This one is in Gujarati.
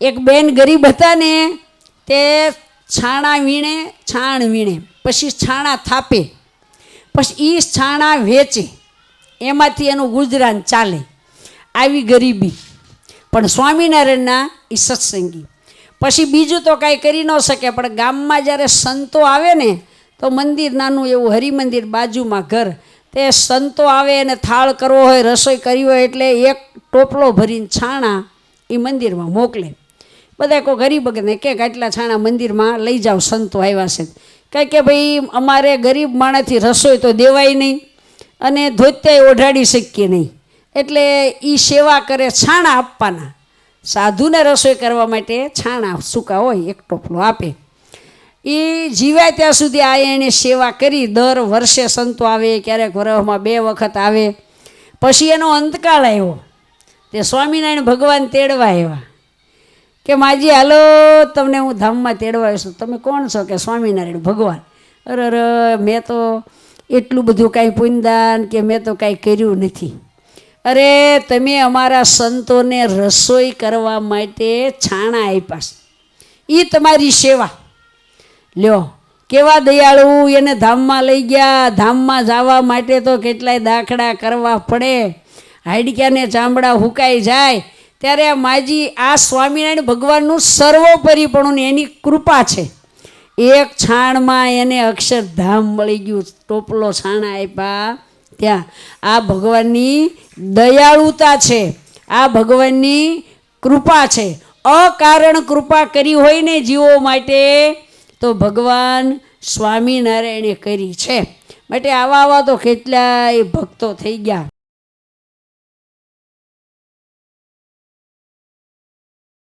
એક બેન ગરીબ હતા ને તે છાણા વીણે છાણ વીણે પછી છાણા થાપે પછી એ છાણા વેચે એમાંથી એનું ગુજરાન ચાલે આવી ગરીબી પણ સ્વામિનારાયણના એ સત્સંગી પછી બીજું તો કાંઈ કરી ન શકે પણ ગામમાં જ્યારે સંતો આવે ને તો મંદિર નાનું એવું હરિમંદિર બાજુમાં ઘર તે સંતો આવે અને થાળ કરવો હોય રસોઈ કરી હોય એટલે એક ટોપલો ભરીને છાણા એ મંદિરમાં મોકલે બધા કોઈ ગરીબ ને કે આટલા છાણા મંદિરમાં લઈ જાઓ સંતો આવ્યા છે કંઈ કે ભાઈ અમારે ગરીબ માણસથી રસોઈ તો દેવાય નહીં અને ધોત્યાય ઓઢાડી શકીએ નહીં એટલે એ સેવા કરે છાણા આપવાના સાધુને રસોઈ કરવા માટે છાણા સૂકા હોય એક ટોપલો આપે એ જીવાય ત્યાં સુધી આ એણે સેવા કરી દર વર્ષે સંતો આવે ક્યારેક વર્ષમાં 2 વખત આવે પછી એનો અંતકાળ આવ્યો તે સ્વામિનારાયણ ભગવાન તેડવા આવ્યા કે માજી હાલો તમને હું ધામમાં તેડવા આવીશું તમે કોણ છો કે સ્વામિનારાયણ ભગવાન અરે મેં તો એટલું બધું કાંઈ પુણ્યદાન કે મેં તો કાંઈ કર્યું નથી અરે તમે અમારા સંતોને રસોઈ કરવા માટે છાણા આપ્યા એ તમારી સેવા લ્યો કેવા દયાળુ એને ધામમાં લઈ ગયા ધામમાં જવા માટે તો કેટલાય દાખલા કરવા પડે હાડક્યાને ચામડા હુકાઈ જાય ત્યારે આ માજી આ સ્વામિનારાયણ ભગવાનનું સર્વોપરીપણું એની કૃપા છે એક છાણમાં એને અક્ષરધામ મળી ગયું ટોપલો છાણા આપ્યા ત્યાં આ ભગવાનની દયાળુતા છે આ ભગવાનની કૃપા છે અકારણ કૃપા કરી હોય ને જીવો માટે તો ભગવાન સ્વામિનારાયણે કરી છે માટે આવા તો કેટલાય ભક્તો થઈ ગયા।